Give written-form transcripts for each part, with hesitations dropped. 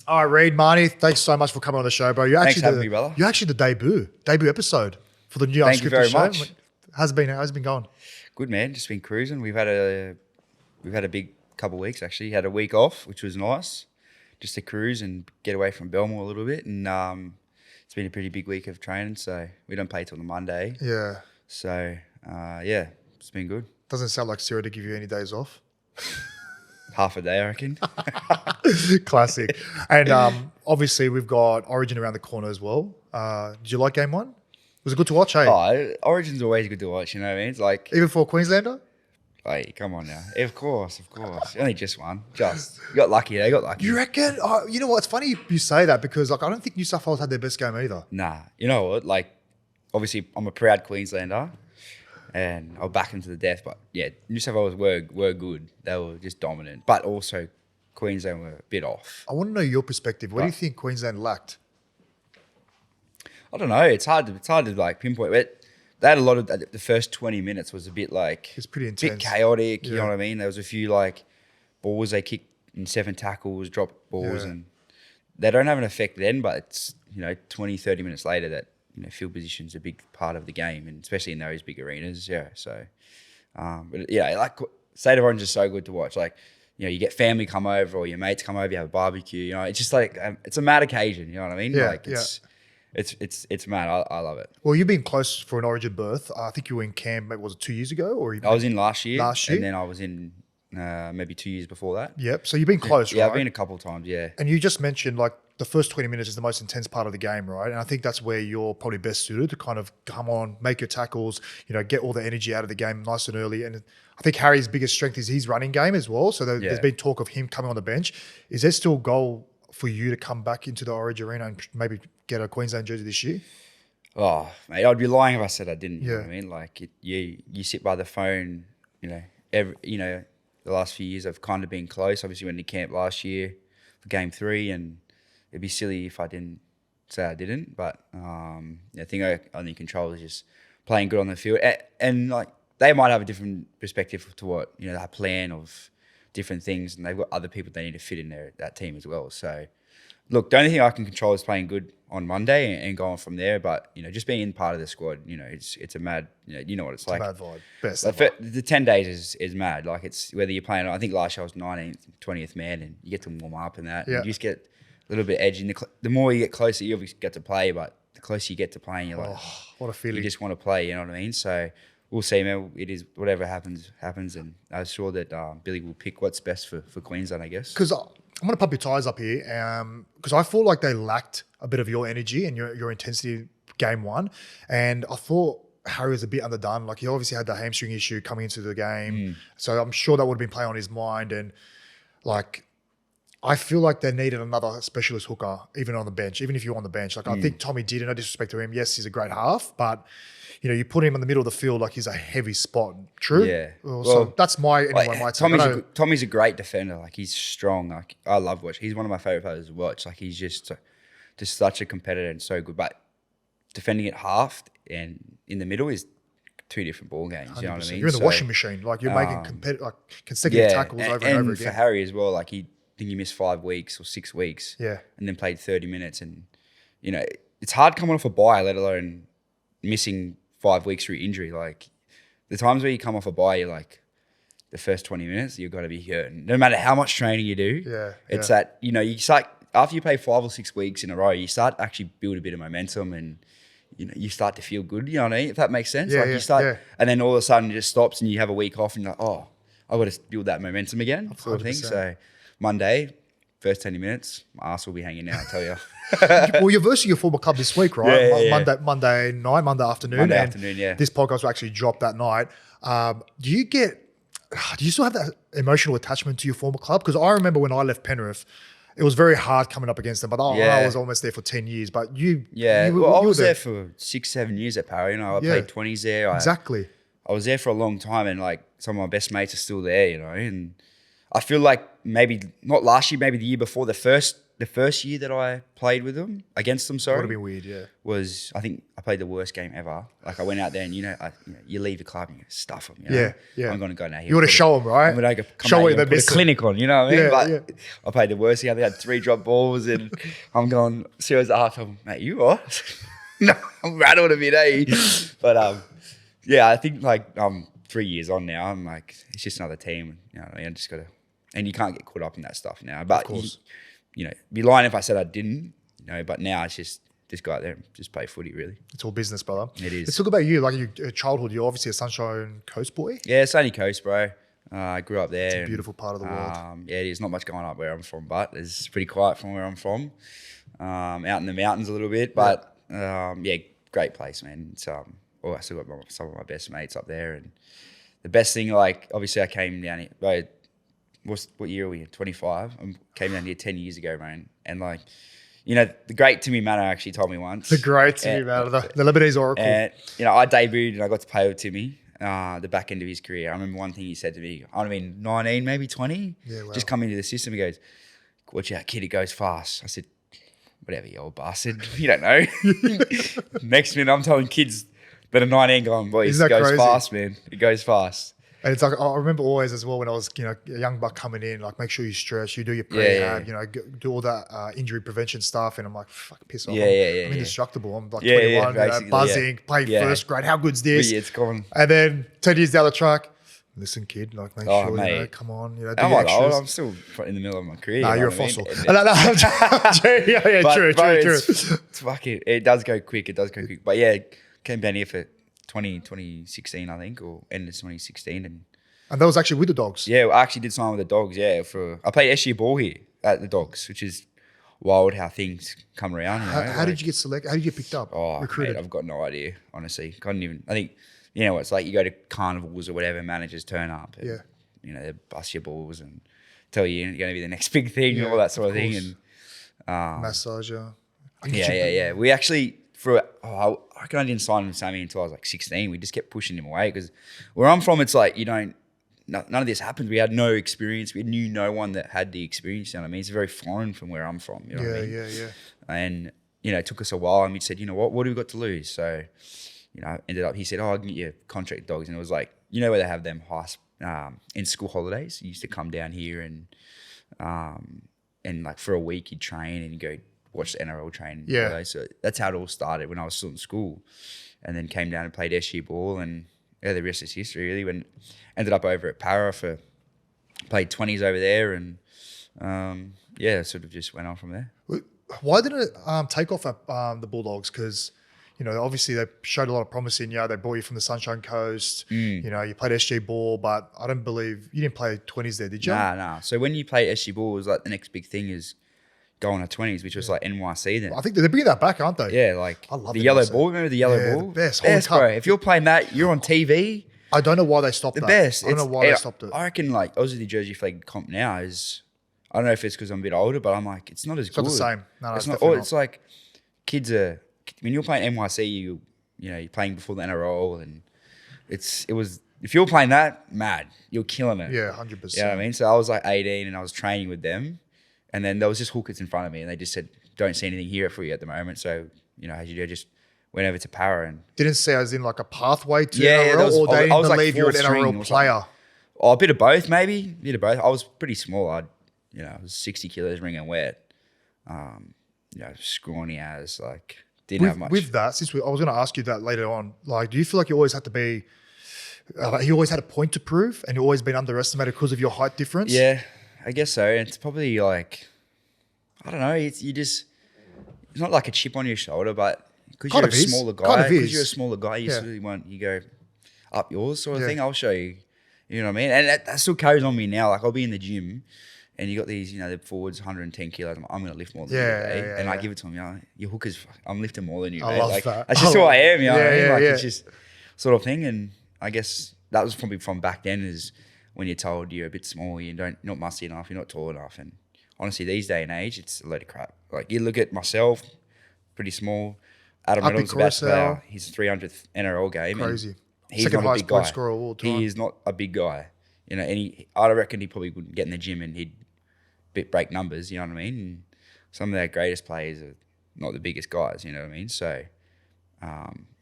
All right, Reed Mahoney, thanks so much for coming on the show, bro. Thanks for having me, brother. You're actually the debut episode for the new Thank you Unscripted very show. much. How's it been going? Good, man. Just been cruising. We've had a big couple of weeks actually. Had a week off, which was nice, just to cruise and get away from Belmore a little bit. And it's been a pretty big week of training, so we don't play till the Monday. Yeah. So yeah, it's been good. Doesn't sound like Ciraldo to give you any days off. Half a day, I reckon. Classic. And obviously we've got Origin around the corner as well. Did you like game one? Was it good to watch, hey? Oh, Origin's always good to watch, you know what I mean? It's like... Even for a Queenslander? Hey, come on now. Of course. Only just one. You got lucky, they got lucky. You reckon? You know what? It's funny you say that because I don't think New South Wales had their best game either. Nah. You know what? Obviously, I'm a proud Queenslander and I'll back them to the death. But yeah, New South Wales were good. They were just dominant. But also, Queensland were a bit off. I want to know your perspective. What do you think Queensland lacked? I don't know. It's hard to pinpoint. But they had a lot of the first 20 minutes was a bit it's pretty intense, a bit chaotic. You know what I mean? There was a few balls they kicked in 7 tackles, dropped balls, and they don't have an effect then. But it's 20, 30 minutes later that field position's a big part of the game, and especially in those big arenas. Yeah. So, but yeah, State of Origin is so good to watch. You get family come over or your mates come over, you have a barbecue. It's just it's a mad occasion. You know what I mean? Yeah. It's mad. I love it. Well, you've been close for an Origin berth. I think you were in camp. Was it 2 years ago, or I was in last year, and then I was in maybe 2 years before that. Yep. So you've been close, right? Yeah, I've been a couple of times. Yeah. And you just mentioned the first 20 minutes is the most intense part of the game, right? And I think that's where you're probably best suited to kind of come on, make your tackles, get all the energy out of the game nice and early. And I think Harry's biggest strength is his running game as well. So there's been talk of him coming on the bench. Is there still a goal for you to come back into the Origin arena and maybe get a Queensland jersey this year? Oh, mate, I'd be lying if I said I didn't. Yeah. You know what I mean? You sit by the phone, the last few years I've kind of been close. Obviously went to camp last year for game 3, and it'd be silly if I didn't say I didn't. But I think I only control is just playing good on the field. And they might have a different perspective to what, their plan of different things, and they've got other people they need to fit in that team as well. So, look, the only thing I can control is playing good on Monday and going from there. But just being in part of the squad, it's a mad. You know what it's like. Mad vibe. Best. The 10 days is mad. It's whether you're playing. I think last year I was 19th, 20th man, and you get to warm up and that. Yeah. And you just get a little bit edgy. The more you get closer, you obviously get to play. But the closer you get to playing, you're like, what a feeling! You just want to play. You know what I mean? So. We'll see, man. It is whatever happens, and I'm sure that Billy will pick what's best for Queensland, I guess. Because I'm going to pump your tyres up here, because I feel like they lacked a bit of your energy and your intensity game one, and I thought Harry was a bit underdone. He obviously had the hamstring issue coming into the game, so I'm sure that would have been playing on his mind. And I feel like they needed another specialist hooker, even on the bench, even if you're on the bench. I think Tommy did, no disrespect to him. Yes, he's a great half, but you put him in the middle of the field he's a heavy spot. True? Yeah. So that's my take. Tommy's a great defender. He's strong. I love watching. He's one of my favourite players to watch. He's just such a competitor and so good. But defending at half and in the middle is 2 different ball games. 100%. You know what I mean? You're in the washing machine. You're making consecutive tackles over and over again. And for Harry as well, I think he missed 5 weeks or 6 weeks. Yeah. And then played 30 minutes. And, it's hard coming off a bye, let alone missing 5 weeks through injury. The times where you come off a bye, you're the first 20 minutes, you've got to be hurting. No matter how much training you do, it's that, you start, after you play 5 or 6 weeks in a row, you start to actually build a bit of momentum and, you start to feel good, you know what I mean? If that makes sense. You start, and then all of a sudden it just stops and you have a week off and you're like, oh, I've got to build that momentum again, sort of thing. So Monday, first 20 minutes, my ass will be hanging out, I tell you. Well, you're versing your former club this week, right? Monday night, Monday afternoon. Monday afternoon, yeah. This podcast will actually drop that night. Do you still have that emotional attachment to your former club? Because I remember when I left Penrith, it was very hard coming up against them. But I was almost there for 10 years. But you... Yeah, I was there for 6-7 years at Parry. I played 20s there. Exactly. I was there for a long time, and some of my best mates are still there, and I feel like maybe not last year, maybe the year before, the first the first year that I played with them, against them, Would have sorry, been weird, yeah. was, I think I played the worst game ever. Like I went out there and, you leave the club and you stuff them. You know? Yeah. I'm going to go now here. You want to show them, right? I'm going to Show what they're put a missing. clinic on, you know what I mean? Yeah, But I played the worst game. They had 3 drop balls and I'm going, serious after, mate, you what? No, I'm rattled a bit, eh? But I think like 3 years on now, I'm like, it's just another team. You know what I mean? I just got to, and you can't get caught up in that stuff now. But, Of course. it'd be lying if I said I didn't, but now it's just go out there and just play footy, really. It's all business, brother. It is. Let's talk about you. Like your childhood, you're obviously a Sunshine Coast boy. Yeah, Sunny Coast, bro. I grew up there. It's a beautiful part of the world. Yeah, there's not much going up where I'm from, but it's pretty quiet from where I'm from. Out in the mountains a little bit, but great place, man. It's I still got some of my best mates up there, and the best thing, like, obviously I came down here. Like, what year are we? 25. I came down here 10 years ago, man, and like, the great Timmy Manor actually told me once. The great Timmy Manor, the Lebanese oracle. And I debuted and I got to play with Timmy. The back end of his career. I remember one thing he said to me, I mean, 19, maybe 20. Yeah, wow. Just come into the system. He goes, watch out, kid, it goes fast. I said, whatever, you old bastard. You don't know. Next minute, I'm telling kids that are 19 going, boys, it goes fast, man. It goes fast. And it's like, I remember always as well when I was, a young buck coming in, like, make sure you stretch, you do your prehab, do all that injury prevention stuff. And I'm like, fuck, piss off. I'm indestructible. I'm like 21, buzzing, playing first grade. How good's this? Yeah, it's gone. And then 10 years down the track, listen, kid, like, make sure, mate. Come on, do I'm your not old. extras. I'm still in the middle of my career. Nah, you're a what I fossil. mean? True. It's fucking, it does go quick. But yeah, came down here for 2016, I think, or end of 2016. And that was actually with the Dogs. Yeah, I actually did sign with the Dogs, I played SG ball here at the Dogs, which is wild how things come around. How did you get selected? How did you get picked up? Recruited? Mate, I've got no idea, honestly. I think, it's like you go to carnivals or whatever, managers turn up. And, they bust your balls and tell you you're going to be the next big thing and all that sort of thing. And massager. Yeah. We actually, I reckon I didn't sign with Sammy until I was like 16. We just kept pushing him away because where I'm from, it's like none of this happened. We had no experience. We knew no one that had the experience. You know what I mean? It's very foreign from where I'm from. You know what I mean? Yeah. And, it took us a while and we said, what do we got to lose? So, ended up, he said, I can get you a contract Dogs. And it was like, where they have them in school holidays. You used to come down here and like for a week you'd train and you go watch the NRL train. Yeah. So that's how it all started when I was still in school. And then came down and played SG ball and the rest is history really. Ended up over at Para played 20s over there and sort of just went on from there. Why didn't it take off at the Bulldogs? Because, obviously they showed a lot of promise in you. They brought you from the Sunshine Coast. You played SG ball, but I don't believe you didn't play 20s there, did you? Nah. So when you play SG ball, it was like the next big thing is going to 20s, which was like NYC then. I think they're bringing that back, aren't they? Yeah, like I love the it, yellow I say. ball. Remember the yellow ball? The best. Bro. If you're playing that, you're on TV. I don't know why they stopped that. The best. I don't know why they stopped it. I reckon like Aussie the Jersey flag comp now is, I don't know if it's because I'm a bit older, but I'm like, it's not as good. It's not the same. No, it's not. Or it's like kids are, when you're playing NYC, you're playing before the NRL and if you're playing that, mad, you're killing it. Yeah, 100%. You know what I mean? So I was like 18 and I was training with them and then there was just hookers in front of me and they just said, don't see anything here for you at the moment. So, as you do, just went over to Para and didn't see as in like a pathway to NRL, NRL, or they didn't believe you were an fourth string NRL or player. a bit of both, maybe. A bit of both. I was pretty small. I was 60 kilos, ringing wet. Scrawny as, like, didn't have much. With that, I was going to ask you that later on. Like, do you feel like you always had to be? You always had a point to prove, and you always been underestimated because of your height difference. Yeah, I guess so. And it's probably like, I don't know. It's not like a chip on your shoulder, but because you're a smaller guy, you really want you go up yours sort of thing. I'll show you. You know what I mean? And that still carries on me now. Like I'll be in the gym, and you got these, the forwards 110 kilos. I'm going to lift more than you, and I give it to them. Your hookers, I'm lifting more than you. I love that. That's just who I am. You know what I mean? Like it's just sort of thing. And I guess that was probably from back then is when you're told you're a bit small, you're not musty enough, you're not tall enough. And honestly, these day and age, it's a load of crap. Like you look at myself, pretty small. Adam Reynolds about to play his 300th NRL game. Crazy. He's Second not a highest big point guy. scorer of all time. He is not a big guy. And I reckon he probably wouldn't get in the gym and he'd break numbers, you know what I mean? And some of our greatest players are not the biggest guys, you know what I mean? So,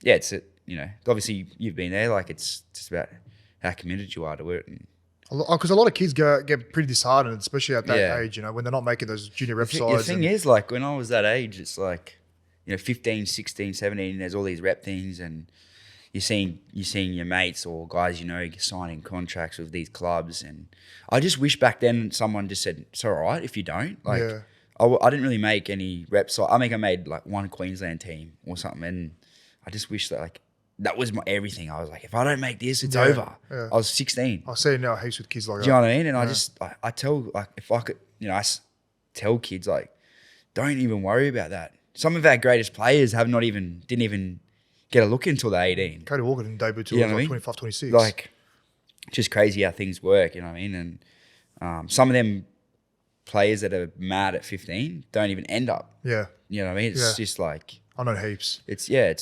yeah, obviously you've been there. Like, it's just about how committed you are to it. And because a lot of kids get pretty disheartened, especially at that age, when they're not making those junior rep sides. The thing is, like, when I was that age, it's like, 15, 16, 17, there's all these rep things, and you're seeing your mates or guys signing contracts with these clubs. And I just wish back then someone just said, it's all right if you don't. Like, I didn't really make any reps. I made like one Queensland team or something, and I just wish that, like, that was my everything. I was like, if I don't make this, it's over. Yeah. I was 16. I see now heaps with kids like that. Do you know what I mean? And I tell, like, if I could, tell kids, like, don't even worry about that. Some of our greatest players didn't even get a look until they're 18. Cody Walker didn't debut till like 25, 26. Like, just crazy how things work, you know what I mean? And some of them players that are mad at 15 don't even end up. Yeah. You know what I mean? It's just like... I know heaps.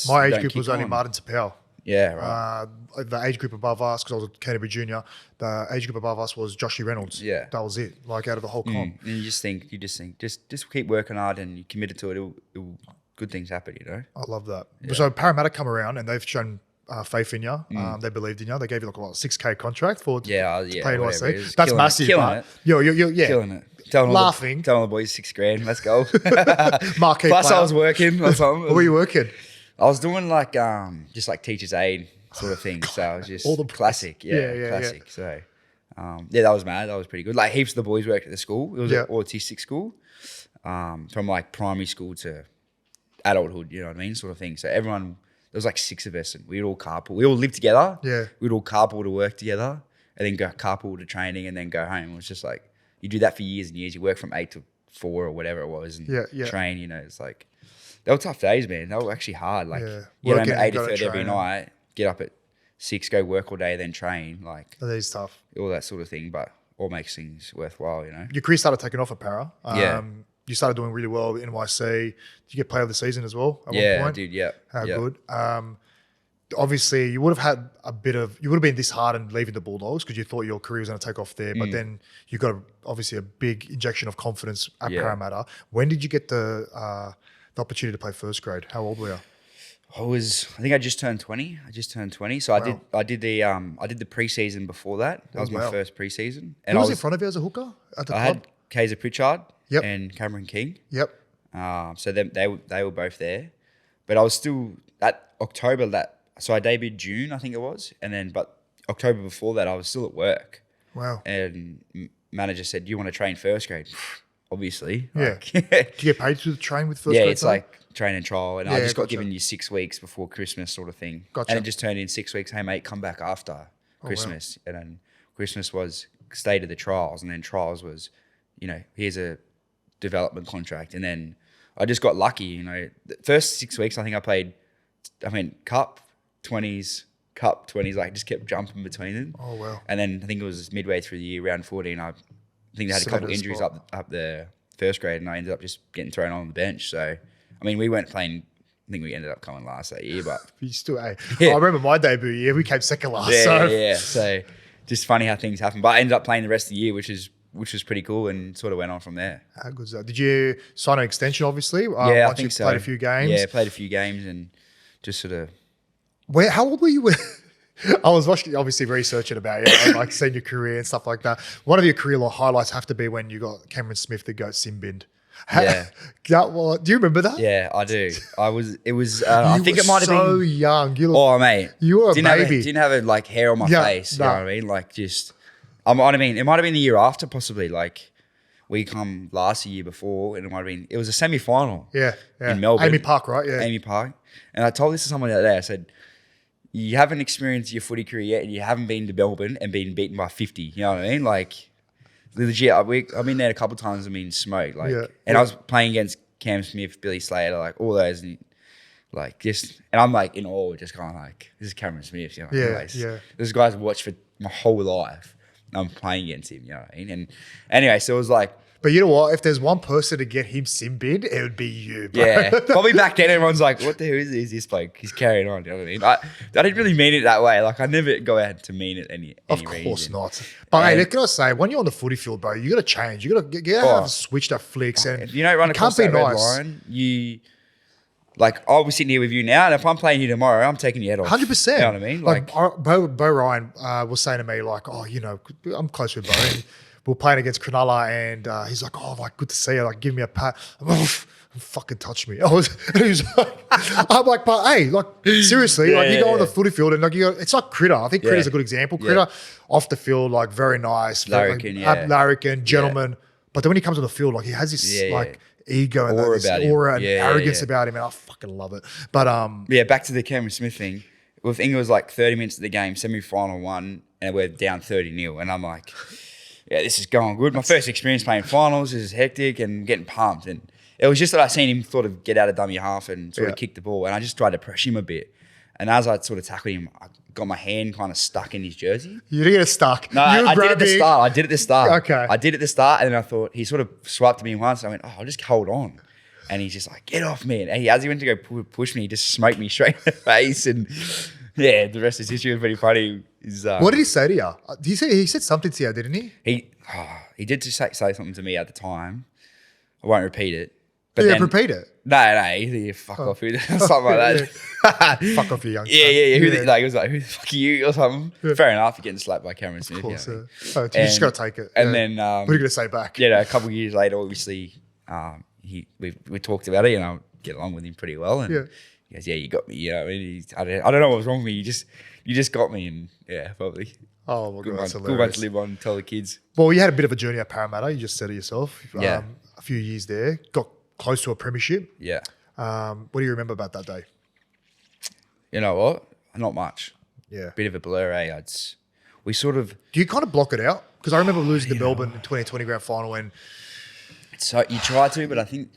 My age group was only Martin Tapau. Yeah, right. The age group above us, because I was a Canterbury junior, the age group above us was Joshy Reynolds. Yeah. That was it, like, out of the whole comp. And you just think, just keep working hard and you're committed to it. Good things happen, I love that. Yeah. So Parramatta come around and they've shown faith in you. They believed in you. They gave you like a $6K contract for pay NYC. That's massive. Killing it. Killing it. Telling all the boys $6,000. Let's go. Marquee Plus, player. I was working or something. What were you working? I was doing like just like teacher's aid sort of thing. So I was just all the classic. Classic. Yeah. So that was mad. That was pretty good. Like, heaps of the boys worked at the school. It was an autistic school, from like primary school to adulthood. You know what I mean, sort of thing. So everyone, there was like 6 of us, and we'd all carpool. We all lived together. Yeah. We'd all carpool to work together, and then go carpool to training, and then go home. It was just like, you do that for years and years. You work from 8 to 4 or whatever it was, and train. It's like, they were tough days, man. They were actually hard. Like, get home at 8:30 every night, get up at 6, go work all day, then train. Like, that is tough. All that sort of thing, but all makes things worthwhile, Your career started taking off at Para. You started doing really well at NYC. Did you get player of the season as well at one point? I did, yeah. How good. Obviously, you would have been disheartened leaving the Bulldogs because you thought your career was going to take off there, but then you got obviously a big injection of confidence at Parramatta. When did you get the opportunity to play first grade? How old were you? I think I just turned 20. So wow. I did the preseason before that. That was my first preseason. And who was in front of you as a hooker at the club? I had Kaiser Pritchard and Cameron King. Yep. So they were both there, but I was still at October so I debuted June, I think it was, but October before that I was still at work. Wow. And manager said, "Do you want to train first grade?" Obviously. Yeah. Do you get paid to train with first grade? Yeah, it's like train and trial, and I just got given you 6 weeks before Christmas, sort of thing. Gotcha. And it just turned in 6 weeks. Hey mate, come back after Christmas. Wow. And then Christmas was stay to the trials, and then trials was, here's a development contract, and then I just got lucky. The first 6 weeks, I think I went cup 20s, like, just kept jumping between them. Oh wow! And then I think it was midway through the year, round 14, I think they had a couple of injuries up the first grade, and I ended up just getting thrown on the bench. So, I mean, we weren't playing. I think we ended up coming last that year, but you still. I remember my debut year. We came second last. Yeah. So, just funny how things happen. But I ended up playing the rest of the year, which was pretty cool, and sort of went on from there. How good is that? Did you sign an extension? Obviously, I think you so. Played a few games. Yeah, played a few games, and just sort of. How old were you? I was watching, obviously researching about you, like seeing your career and stuff like that. One of your career highlights have to be when you got Cameron Smith to go sin binned. Yeah. Do you remember that? Yeah, I do. I think it might have been so young. Mate. You were a baby. Didn't have like hair on my face. You know what I mean? Like, just, it might have been the year after, possibly. Like, we come last year before, and it was a semi-final. Yeah. In Melbourne. Amy Park, right? Yeah. Amy Park. And I told this to someone the other day. I said, you haven't experienced your footy career yet, and you haven't been to Melbourne and been beaten by 50. You know what I mean? Like, legit, I've been there a couple of times and been smoked. Like, I was playing against Cam Smith, Billy Slater, like all those, and like just, and I'm like in awe, just kind of like, this is Cameron Smith. You know? This guy's watched for my whole life. I'm playing against him. You know what I mean? And anyway, so it was like But you know what? If there's one person to get him sin bin, it would be you, bro. Yeah, probably back then everyone's like, what the hell is this bloke? He's carrying on, you know what I mean? I didn't really mean it that way. Like, I never go out to mean it any Of reason. course not. But hey, look, can I say, when you're on the footy field, bro, you got to change. You got to have a switch that flicks. And if you don't run across that red line, like, I'll be sitting here with you now, and if I'm playing you tomorrow, I'm taking your head off. 100%. You know what I mean? Like Bo Ryan was saying to me, like, oh, you know, I'm close with Bo. And we were playing against Cronulla, and he's like, oh, like, good to see you. Like, give me a pat. I'm like, fucking touch me. I'm like, but hey, like, seriously, like, you go on the footy field, and like, it's like Critter. I think Critter's a good example. Critter off the field, like, very nice. Larrikin, gentleman. But then when he comes on the field, like, he has this like ego and aura and arrogance about him, and I fucking love it. But back to the Cameron Smith thing. Well, I think it was like 30 minutes of the game, semi-final one, and we're down 30-0, and I'm like, yeah, this is going good. My first experience playing finals. This is hectic and getting pumped, and it was just that I seen him sort of get out of dummy half and sort of kick the ball, and I just tried to press him a bit. And as I sort of tackled him, I got my hand kind of stuck in his jersey. You didn't get stuck. No, I did it at the start. I did it at the start. Okay. I did it at the start, and then I thought, he sort of swiped me once. I went, oh, I'll just hold on. And he's just like, get off me. And as he went to go push me, he just smoked me straight in the face. And yeah, the rest of his history was pretty funny. What did he say to you? He said something to you, didn't he? He did just say something to me at the time. I won't repeat it. But then, repeat it. No, you fuck off, something like that. Fuck off, you youngster. Yeah. He was like, who the fuck are you or something? Yeah. Fair enough, you're getting slapped by Cameron Smith. Of course, you just got to take it. And then, what are you going to say back? A couple of years later, obviously, we talked about it, and I get along with him pretty well. And he goes, yeah, you got me. You know what I mean? I don't know what was wrong with me. You just got me, and yeah, probably. Oh, my God, that's hilarious. Good one to live on and tell the kids. Well, you had a bit of a journey at Parramatta. You just said it yourself. A few years there. Got close to a premiership. Yeah. What do you remember about that day? You know what? Not much. Yeah. Bit of a blur, eh? We sort of... Do you kind of block it out? Because I remember losing to Melbourne in 2020 grand final and... So you try to, but I think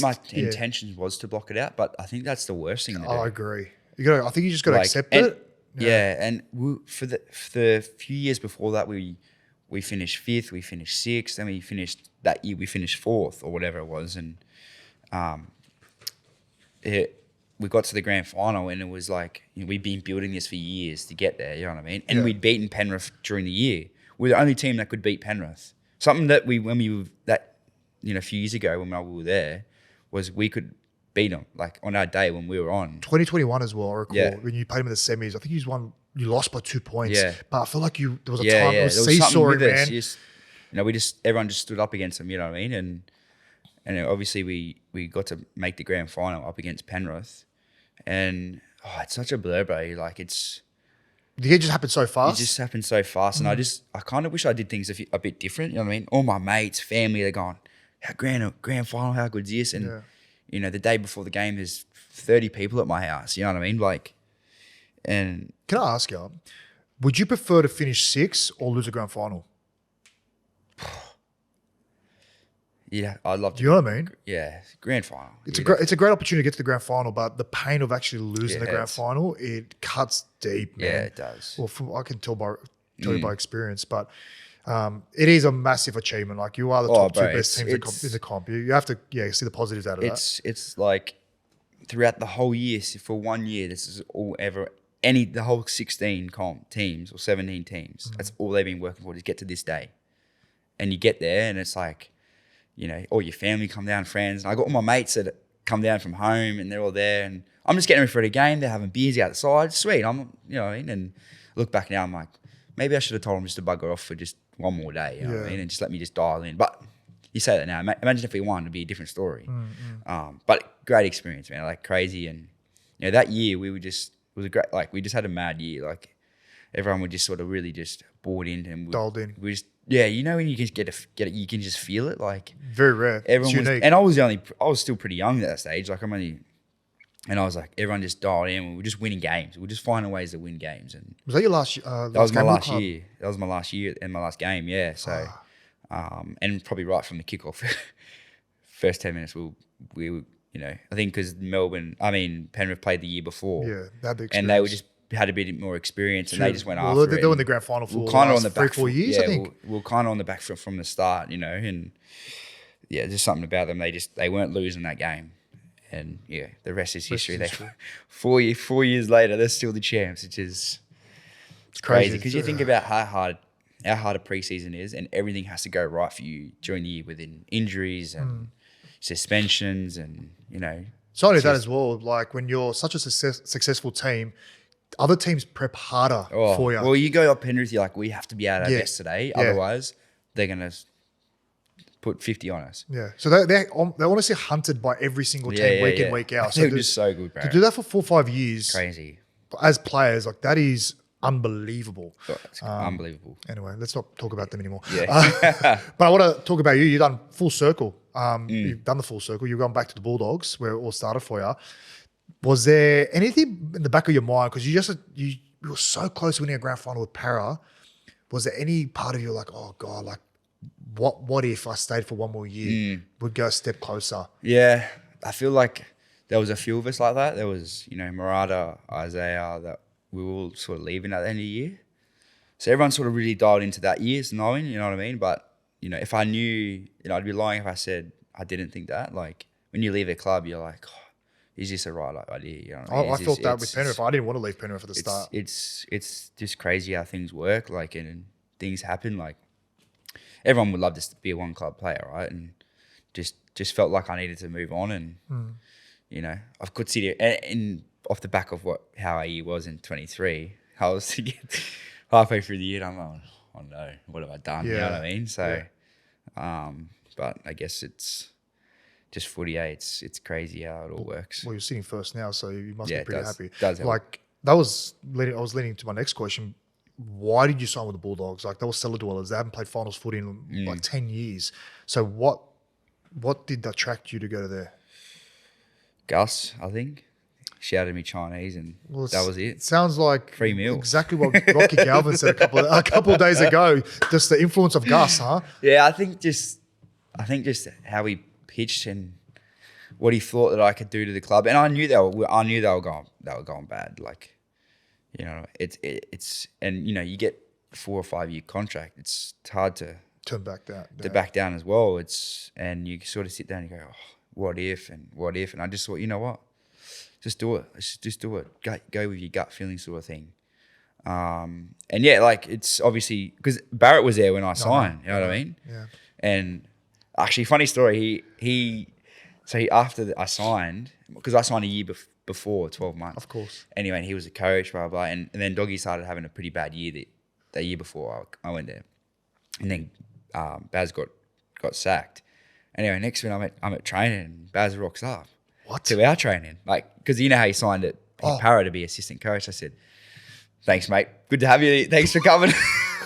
my intention was to block it out, but I think that's the worst thing to do. I agree. I think you just got to accept it. Yeah, and for the few years before that, we finished fifth, we finished sixth, then we finished fourth or whatever it was, and we got to the grand final, and it was like, we'd been building this for years to get there. You know what I mean? And we'd beaten Penrith during the year. We're the only team that could beat Penrith. Something that a few years ago when we were there was we could beat them, like on our day when we were on. 2021 as well, I recall, when you played him in the semis. I think you lost by 2 points. Yeah. But I feel like there was a time, it was seesawing, man. Everyone just stood up against them, you know what I mean? And obviously we got to make the grand final up against Penrith. And it's such a blur, bro. Like Did it just happen so fast? It just happened so fast. And I kind of wish I did things a bit different, you know what I mean? All my mates, family, they're going, how grand final, how good's this? And the day before the game, there's 30 people at my house. You know what I mean? And can I ask you, would you prefer to finish sixth or lose a grand final? Yeah, I'd love to. Do you know what I mean? Yeah, grand final. It's a great opportunity to get to the grand final, but the pain of actually losing the grand final, it cuts deep, man. Yeah, it does. Well, I can tell you by experience, but it is a massive achievement. Like, you are the top two best teams in the comp. You have to see the positives out of that. It's like throughout the whole year, for 1 year, this is all the whole 16 comp teams or 17 teams. That's all they've been working for, is get to this day. And you get there, and it's like, all your family come down, friends. And I got all my mates that come down from home, and they're all there, and I'm just getting ready for the game. They're having beers outside. Sweet. And look back now, I'm like, maybe I should have told them just to bugger off for just one more day, you know what I mean? And just let me just dial in. But you say that now. Imagine if we won, it'd be a different story. But great experience, man. Like, crazy. And that year it was a great, like, we just had a mad year. Like, everyone would just sort of really just bought in and dialed in. We just when you can get it, you can just feel it. Like, very rare. Everyone was, and I was still pretty young at that stage. Like, and I was like, everyone just dialed in. We were just winning games. We were just finding ways to win games. And was that your last? That was my last year. That was my last year and my last game. Yeah. So, and probably right from the kickoff, first 10 minutes, we I think because Penrith played the year before. Yeah, that big. And they were just had a bit more experience, and they just went well, after it. They were in the grand final for kind of the last 3-4 years, I think. We're kind of on the back foot from the start, and just something about them. They weren't losing that game, and the rest is history. They 4 years later, they're still the champs, which is crazy because you think about how hard a preseason is, and everything has to go right for you during the year within injuries and suspensions, and So only that as well. Like when you're such a successful team, other teams prep harder for you. Well, you go up Penrith, you're like, we have to be at our best today, otherwise they're gonna put 50 on us. Yeah, so they're honestly hunted by every single team week in, week out. They're just so good, bro. To do that for 4 or 5 years, crazy. As players, like that is unbelievable. It's unbelievable. Anyway, let's not talk about them anymore. Yeah. But I want to talk about you. You've done full circle. You've done the full circle. You've gone back to the Bulldogs, where it all started for you. Was there anything in the back of your mind, because you were so close to winning a grand final with Para? Was there any part of you like, oh God, like what if I stayed for one more year? Would go a step closer? Yeah, I feel like there was a few of us like that. There was, Murata, Isaiah, that we were all sort of leaving at the end of the year. So everyone sort of really dialed into that year's knowing, you know what I mean? But, if I knew, I'd be lying if I said I didn't think that. Like, when you leave a club, you're like, oh, is this a right idea? You know what I mean? I felt that with Penrith. I didn't want to leave Penrith at the start. It's just crazy how things work, like, and things happen. Like, everyone would love to be a one-club player, right? And just felt like I needed to move on. And, I could sit here, and off the back of how our year was in 23, I was to get halfway through the year, and I'm like, oh no, what have I done? You know what I mean? So, but I guess it's just footy, it's crazy how it all works. Well, you're sitting first now, so you must be pretty happy. Does help. Like, I was leading to my next question. Why did you sign with the Bulldogs? Like, they were cellar dwellers. They haven't played finals footy in like 10 years. So what did attract you to go to there? Gus, I think, shouted me Chinese, and that was it. Sounds like free meal. Exactly what Rocky Galvin said a couple of days ago. Just the influence of Gus, huh? Yeah, I think just how he pitched and what he thought that I could do to the club, and I knew they were going bad. Like, it's and you get a 4 or 5 year contract. It's hard to turn back down. Back down as well. And you sort of sit down and go, oh, what if? And I just thought, you know what? Just do it. Just do it. Go with your gut feeling, sort of thing. And like, it's obviously because Barrett was there when I signed. You know what I mean? Yeah. And actually, funny story. After I signed, because I signed a year before, 12 months. Of course. Anyway, and he was a coach, blah blah. And then Doggy started having a pretty bad year that year before I went there, and then Baz got sacked. Anyway, next minute I'm at training, and Baz rocks up. What? To our training. Like, because you know how he signed it, Para to be assistant coach. I said, thanks, mate. Good to have you. Thanks for coming.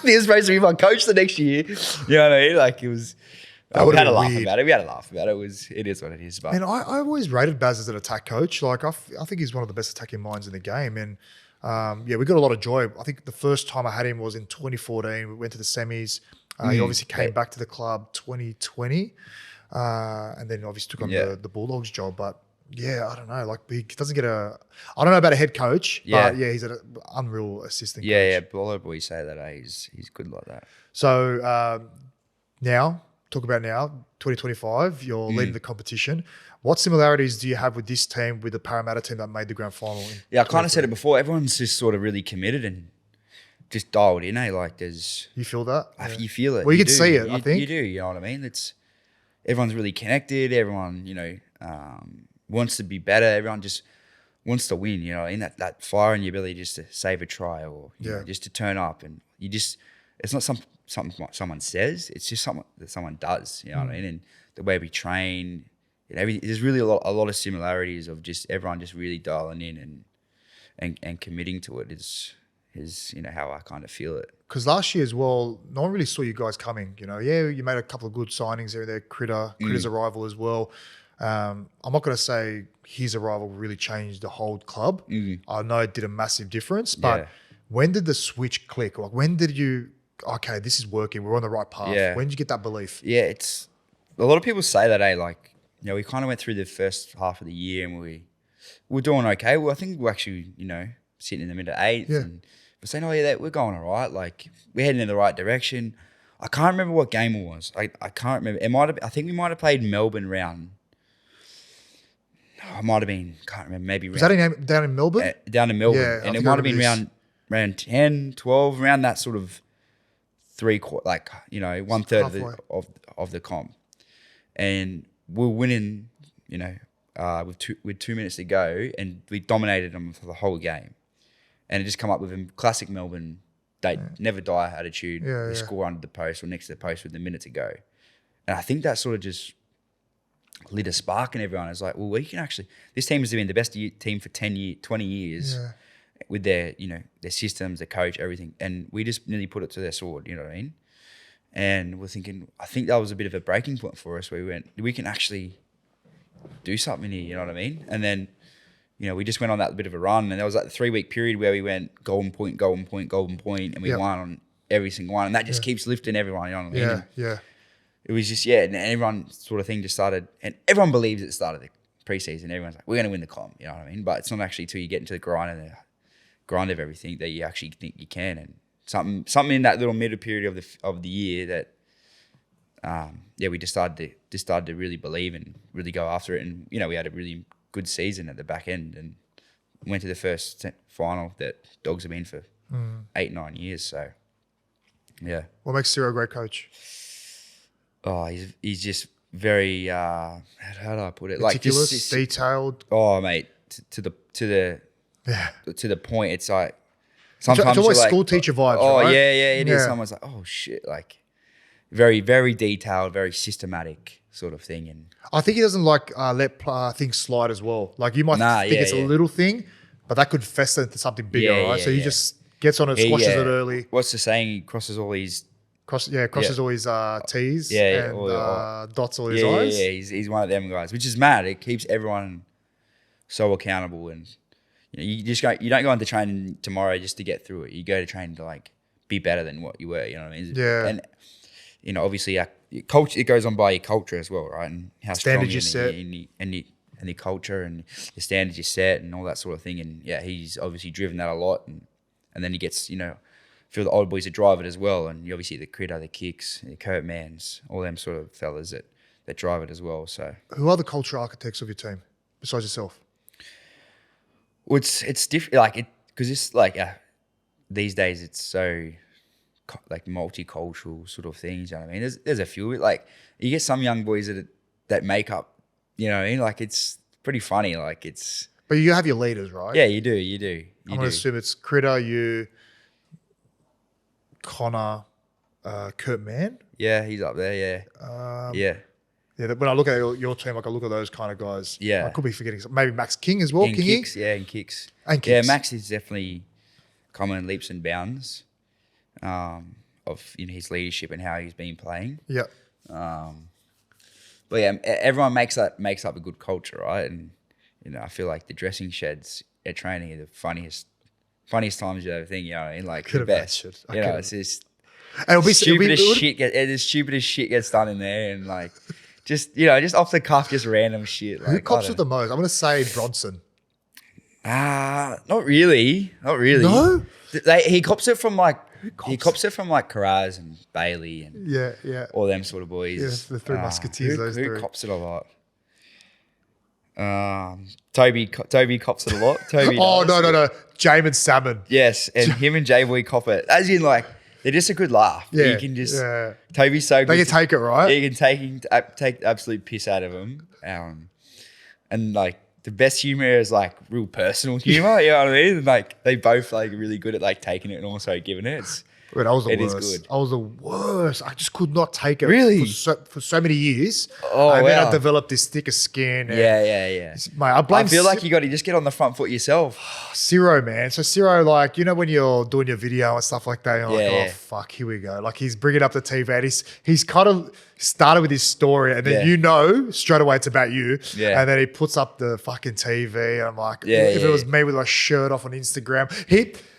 He was supposed to be my coach the next year. You know what I mean? Like, it was... We had a laugh about it. It is what it is. But and I always rated Baz as an attack coach. Like, I think he's one of the best attacking minds in the game. And, we got a lot of joy. I think the first time I had him was in 2014. We went to the semis. He obviously came back to the club 2020. And then obviously took on the Bulldogs job. But I don't know. Like, he doesn't get I don't know about a head coach, but he's an unreal assistant coach. Yeah. A lot of boys say that. He's good like that. So now, 2025, you're leading the competition. What similarities do you have with this team, with the Parramatta team that made the grand final? I kind of said it before. Everyone's just sort of really committed and just dialed in. Like, there's... You feel that? You feel it. Well, you can see it, I think. You do, you know what I mean? Everyone's really connected. Everyone, wants to be better. Everyone just wants to win, in that fire in your belly just to save a try or just to turn up. And it's not something someone says, it's just something that someone does, you know what I mean? And the way we train, there's really a lot of similarities of just everyone just really dialing in and committing to it is how I kind of feel it. Because last year as well, no one really saw you guys coming. You made a couple of good signings there. Critter's arrival as well. I'm not going to say his arrival really changed the whole club. I know it did a massive difference, but when did the switch click? Like, when did you, okay, this is working, we're on the right path? When did you get that belief? Yeah, it's a lot of people say that, like, we kind of went through the first half of the year and we were doing okay. Well, I think we actually, sitting in the middle of 8th. Yeah. And we're saying, oh, yeah, we're going all right. Like, we're heading in the right direction. I can't remember what game it was. I can't remember. I think we might have played Melbourne round. I might have been, can't remember, maybe Was that down in Melbourne? down in Melbourne. Yeah, and I it think I might have been remember round 10, 12, around that sort of 3/4, like, 1/3 of the comp. And we were winning, with 2 minutes to go, and we dominated them for the whole game. And it just come up with a classic Melbourne, they never die attitude. Yeah, we score under the post or next to the post with a minute to go. And I think that sort of just lit a spark in everyone. It's like, well, we can actually, this team has been the best team for 20 years with their, their systems, their coach, everything. And we just nearly put it to their sword, you know what I mean? And we're thinking, I think that was a bit of a breaking point for us where we went, we can actually do something here, you know what I mean? And then, we just went on that bit of a run, and there was like the 3-week period where we went golden point, and we won on every single one. And that just keeps lifting everyone, you know what I mean? Yeah. It was just, and everyone sort of thing just started, and everyone believes it started the preseason. Everyone's like, we're going to win the comp, you know what I mean? But it's not actually till you get into the grind of everything that you actually think you can. And something in that little middle period of the year that, we just started to really believe and really go after it. And, we had a really good season at the back end and went to the first final that Dogs have been for 8-9 years. So, yeah. What makes Ciro a great coach? Oh, he's just very how do I put it? Meticulous, like just detailed. Oh, mate, to the point. It's like It's sometimes always you're school like, teacher vibes. oh right? yeah, it is. Someone's like, oh shit, like very very detailed, very systematic sort of thing. And I think he doesn't like let things slide as well. Like you might think it's a little thing, but that could fester into something bigger, right? So he just gets on it, squashes it early. What's the saying? He crosses all his crosses all his T's and dots all his I's. Yeah, he's one of them guys, which is mad. It keeps everyone so accountable, and you don't go into training tomorrow just to get through it. You go to training to like be better than what you were. You know what I mean? Yeah. And obviously, your culture, it goes on by your culture as well, right? And how standards you set, and the culture and the standards you set, and all that sort of thing. And he's obviously driven that a lot, and then he gets feel the old boys that drive it as well, and you obviously the Critter, the Kicks, the Kurt Mans, all them sort of fellas that drive it as well. So, who are the culture architects of your team besides yourself? Well, it's different, because it's like these days it's so like multicultural sort of things. You know what I mean? There's a few, like you get some young boys that make up. You know what I mean? Like it's pretty funny. Like it's. But you have your leaders, right? Yeah, you do. I'm gonna assume it's Critter, you. Connor, Kurt Mann. Yeah, he's up there. Yeah. Yeah. When I look at your team, like I look at those kind of guys. Yeah. I could be forgetting some. Maybe Max King as well. And Kicks. And Kicks. Yeah, Max is definitely coming leaps and bounds of his leadership and how he's been playing. Yeah. But yeah, everyone makes up a good culture, right? And I feel like the dressing sheds at training are the funniest times you ever think, you know what I mean? Like the best. It's just the stupidest shit gets done in there, and like just off the cuff, just random shit. Like, who cops it the most? I'm gonna say Bronson. Not really. No? He cops it from like Carraz and Bailey and all them sort of boys. Yeah, the three musketeers. Who cops it a lot? Toby cops it a lot. Toby no. Jamin Salmon. Yes, and him and J-Boy cop it. As in, like, they're just a good laugh. Yeah, you can just... Toby's so good. They can take it, right? Yeah, you can take the absolute piss out of him. And, like, the best humour is, like, real personal humour, you know what I mean? Like, they both, like, really good at, like, taking it and also giving it. But I was the worst. Is good. I was the worst. I just could not take it. Really? For so many years. Oh, and then wow. I developed this thicker skin. Yeah. Mate, I feel like you got to just get on the front foot yourself. Ciro, man. So Ciro, like, when you're doing your video and stuff like that, you're like, oh, fuck, here we go. Like, he's bringing up the TV and he's kind of started with his story, and then straight away it's about you. Yeah. And then he puts up the fucking TV, and I'm like, if it was me with a shirt off on Instagram,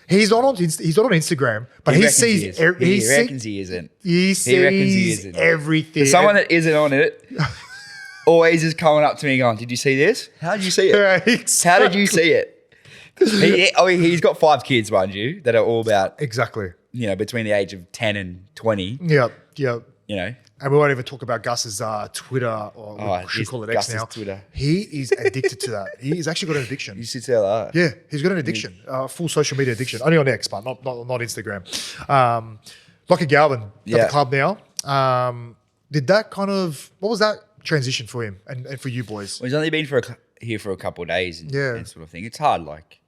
He's not on Instagram, but he sees. He reckons he isn't. He sees everything. Someone that isn't on it always is coming up to me going, "Did you see this? How did you see it? Yeah, exactly. How did you see it?" He's got 5 kids, mind you, that are all about, Exactly. between the age of 10 and 20. Yeah. And we won't even talk about Gus's Twitter, or we should call it X Gus's now. Twitter. He is addicted to that. He's actually got an addiction. You should tell that. Yeah, he's got an addiction, full social media addiction. Only on X, but not Instagram. Lachlan Galvin at the club now. Did that what was that transition for him and for you boys? Well, he's only been here for a couple of days and sort of thing. It's hard, like,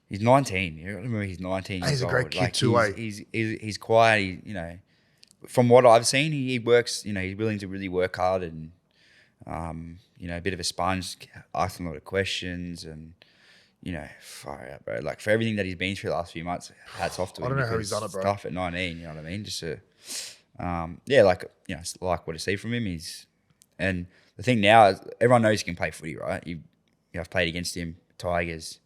he's 19. You remember he's 19 years He's a great old. kid Like, too, he's quiet. From what I've seen, he works, he's willing to really work hard and, a bit of a sponge, asking a lot of questions and, far out, bro. Like, for everything that he's been through the last few months, hats off to him. I don't know how he's done it, bro. It's tough at 19, you know what I mean? Just to, it's like what I see from him. And the thing now is everyone knows he can play footy, right? I've played against him, Tigers,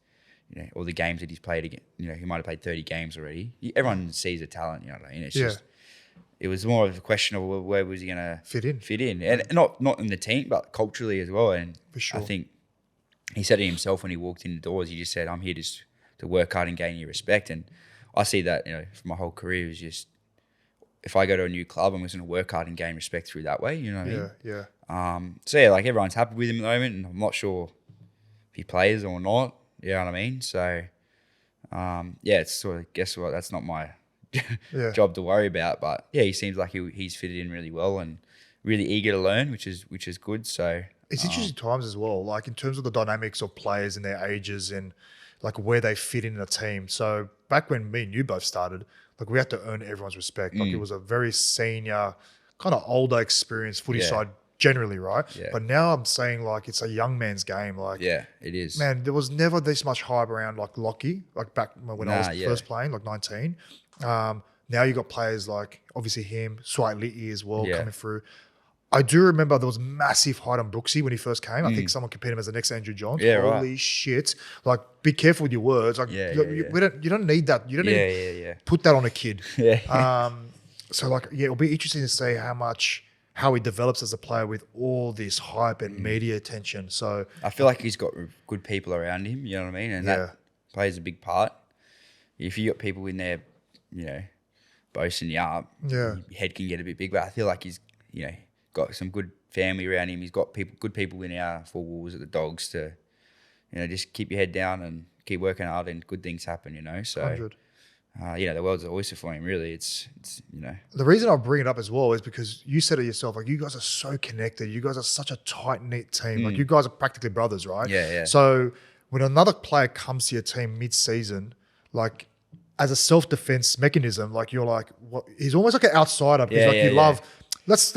all the games that he's played against, he might have played 30 games already. Everyone sees the talent, you know what I mean? It's just, it was more of a question of where was he going to fit in, and not in the team, but culturally as well. And for sure. I think he said it himself when he walked in the doors. He just said, "I'm here just to work hard and gain your respect." And I see that, for my whole career, is just if I go to a new club, I'm just going to work hard and gain respect through that way. You know what I mean? So like everyone's happy with him at the moment, and I'm not sure if he plays or not. You know what I mean? So it's sort of, guess what? That's not my job to worry about, but he seems like he's fitted in really well and really eager to learn, which is good. So it's interesting times as well, like in terms of the dynamics of players and their ages and like where they fit in a team. So back when me and you both started, like we had to earn everyone's respect. Like it was a very senior, kind of older experience footy side generally, right? But now I'm saying like it's a young man's game. Like it is. Man, there was never this much hype around like Lockie, like back when I was first playing, like 19. Now you got players like obviously him, Swite Litty as well coming through. I do remember there was massive hype on Brooksy when he first came. I think someone compared him as the next Andrew Johns. Holy shit! Like, be careful with your words. Like, you don't need that. You don't need to put that on a kid. So like, it'll be interesting to see how he develops as a player with all this hype and media attention. So I feel like he's got good people around him. You know what I mean? And that plays a big part. If you got people in there, boasting you up, your head can get a bit big. But I feel like he's, got some good family around him. He's got good people in our four walls at the Dogs to, just keep your head down and keep working hard and good things happen, So, 100. The world's an oyster for him, really. It's The reason I bring it up as well is because you said it yourself, like you guys are so connected. You guys are such a tight-knit team. Like you guys are practically brothers, right? Yeah. So when another player comes to your team mid-season, like as a self-defense mechanism, like you're like, what? He's almost like an outsider because you love. Let's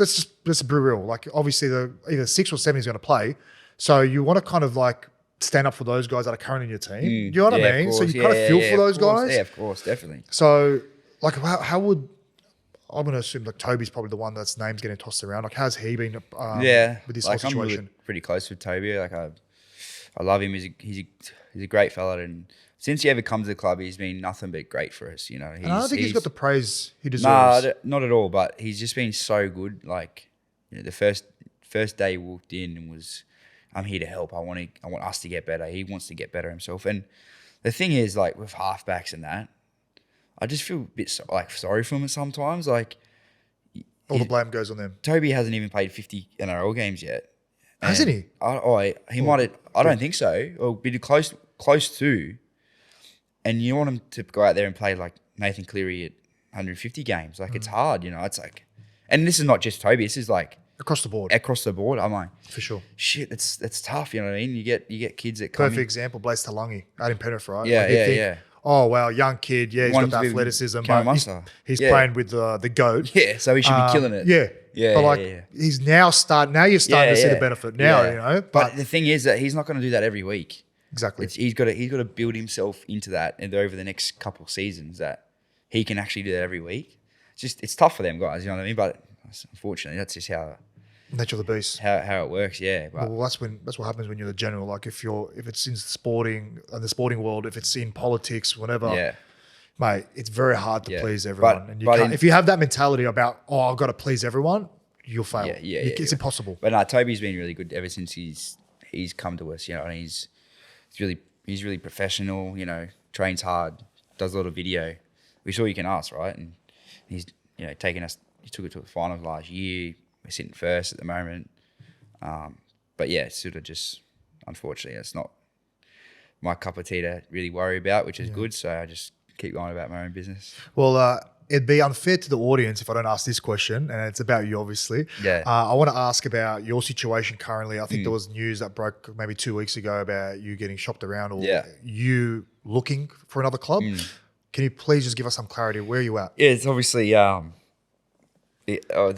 be real. Like obviously either 6 or 7 is going to play, so you want to kind of like stand up for those guys that are currently in your team. You know what I mean? So you kind of feel for those guys. Yeah, of course, definitely. So like how would I'm going to assume like Toby's probably the one that's name's getting tossed around. Like how's he been with this whole situation? I'm pretty close with Toby. Like I love him. He's a great fella, and since he ever come to the club, he's been nothing but great for us. And I don't think he's got the praise he deserves. Nah, not at all. But he's just been so good. Like the first day he walked in and was, I'm here to help. I want us to get better. He wants to get better himself. And the thing is, like with halfbacks and that, I just feel a bit sorry for him sometimes. Like all the blame goes on them. Toby hasn't even played 50 NRL games yet. Hasn't he? He might have. I don't think so. Or be close to. And you want him to go out there and play like Nathan Cleary at 150 games. Like it's hard, It's like, and this is not just Toby. This is like across the board. I'm like, for sure. Shit, that's tough. You know what I mean? You get kids that perfect example. Blaise Talangi out in Penrith, right? Yeah. Oh wow, young kid. Yeah, he's got the athleticism, but he's playing with the goat. Yeah, so he should be killing it. Yeah. But he's now starting. Now you're starting to see the benefit. Now But the thing is that he's not going to do that every week. Exactly. He's got to build himself into that, and over the next couple of seasons that he can actually do that every week. It's tough for them guys, you know what I mean? But unfortunately, that's just how nature of the beast. How it works, yeah. But well, that's what happens when you're the general. Like if it's in the sporting world, if it's in politics, whatever. Mate, it's very hard to please everyone, and if you have that mentality about I've got to please everyone, you'll fail. It's impossible. But no, Toby's been really good ever since he's come to us, and he's really he's really professional. You know, trains hard, does a lot of video, which is all you can ask, right? And he's taking us. He took it to the finals last year. We're sitting first at the moment. But yeah, it's sort of just unfortunately it's not my cup of tea to really worry about, which is good. So I just keep going about my own business. Well, it'd be unfair to the audience if I don't ask this question, and it's about you, obviously. Yeah. I want to ask about your situation currently. I think there was news that broke maybe 2 weeks ago about you getting shopped around or you looking for another club. Can you please just give us some clarity? Where are you at? Yeah, it's obviously the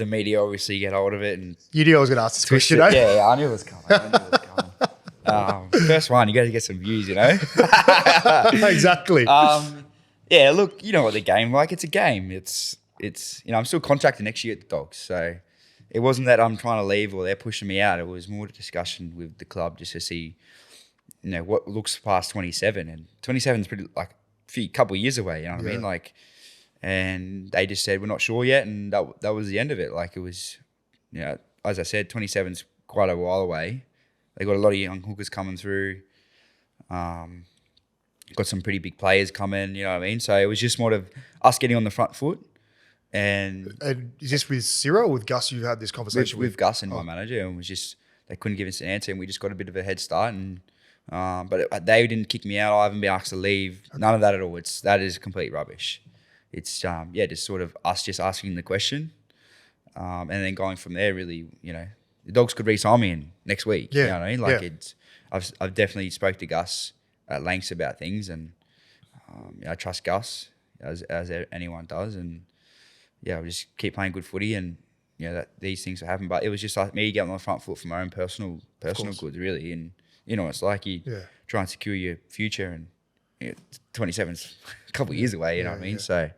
media obviously get hold of it and You knew I was going to ask this question, it. eh? Yeah, I knew it was coming. First one, you got to get some views, Exactly. Yeah, look, you know what the game like. It's a game. It's I'm still contracted next year at the Dogs, so it wasn't that I'm trying to leave or they're pushing me out. It was more a discussion with the club just to see, what looks past 27, and 27 is pretty like a couple of years away. You know what I mean? Like, and they just said we're not sure yet, and that was the end of it. Like it was, as I said, 27's quite a while away. They got a lot of young hookers coming through. Got some pretty big players coming, you know what I mean? So it was just more of us getting on the front foot. And is this with Ciro or with Gus? You've had this conversation with Gus and my manager, and was just they couldn't give us an answer, and we just got a bit of a head start. And but they didn't kick me out. I haven't been asked to leave. None of that at all. That is complete rubbish. It's just sort of us just asking the question, and then going from there. Really, the Dogs could re-sign me in next week. Yeah. You know what I mean? Like I've definitely spoke to Gus at lengths about things, and I trust Gus as anyone does, and we just keep playing good footy, and that these things will happen. But it was just like me getting on the front foot for my own personal goods, really, and it's like you try and secure your future, and 27's a couple of years away. You know what I mean? So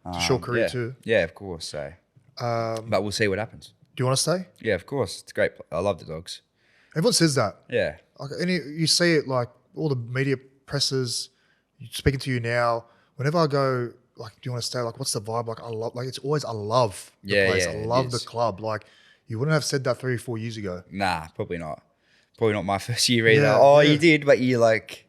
it's a short career too. Yeah, of course. So, but we'll see what happens. Do you want to stay? Yeah, of course. It's great. I love the Dogs. Everyone says that. Yeah. Like, and you see it like all the media presses speaking to you now. Whenever I go, like, do you want to stay? Like, what's the vibe? Like, it's always I love the place. I love the club. Like, you wouldn't have said that 3 or 4 years ago. Nah, probably not. Probably not my first year either. You did, but you like,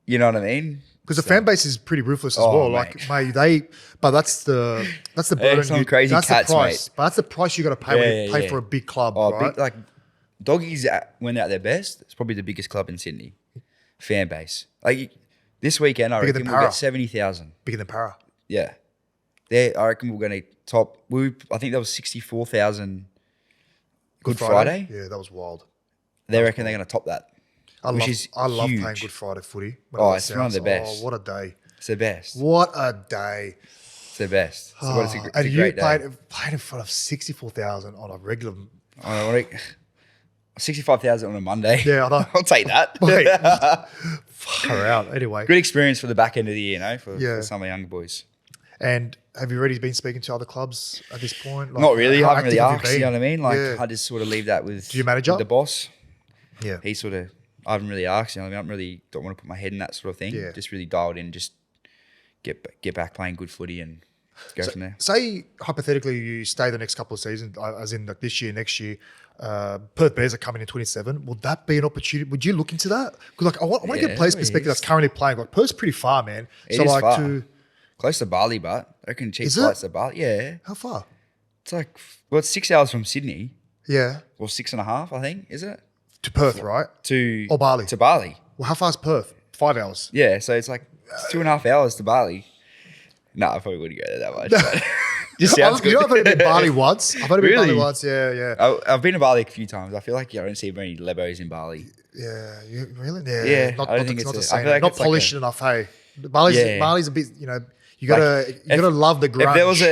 you know what I mean? Because the fan base is pretty ruthless as well. Mate. Like, but that's the burden. Some crazy that's cats, the price. mate. But that's the price you got to pay when you play for a big club, right? Big, like Doggies, when they're at their best, it's probably the biggest club in Sydney. Fan base. Like this weekend, I reckon we'll get 70,000. Bigger than Para. Yeah. I reckon we're going to top. I think that was 64,000 Good Friday. Yeah, that was wild. They reckon they're going to top that. I love huge. playing Good Friday footy. It's one of the best. Oh, what a day. It's the best. What a day. It's the best. So it's a and great you played in front of 64,000 on a regular. 65,000 on a Monday. Yeah, I know. I'll take that. Mate, far out. Anyway. Good experience for the back end of the year, for some of the younger boys. And have you already been speaking to other clubs at this point? Like, not really. I haven't really asked, you know what I mean? Like, Yeah. I just sort of leave that with Do you manage up? the boss. Yeah. He sort of, I haven't really asked, you know what I mean? Don't want to put my head in that sort of thing. Yeah. Just really dialed in, just get back playing good footy and go from there. Say, hypothetically, you stay the next couple of seasons, as in like this year, next year, Perth Bears are coming in 27. Would that be an opportunity? Would you look into that? Because I want to get a player's perspective that's currently playing. Like, Perth's pretty far, man. It is far. Close to Bali, but I reckon cheap flights to Bali. Yeah. How far? It's like, it's 6 hours from Sydney. Yeah. Or 6.5, I think, is it? To Perth, right? Or Bali. To Bali. Well, how far is Perth? 5 hours. Yeah, so it's like 2.5 hours to Bali. No, I probably wouldn't go there that much. But just sounds good. You know, I've only been to Bali once. I've only been to Really? Bali once, yeah. I've been to Bali a few times. I feel like I don't see very many Lebos in Bali. Yeah, really? Yeah. Yeah, Not, I don't not, think not it's the I same. feel like Not it's like polished enough, hey. Bali's a bit, you gotta love the grunge. If there was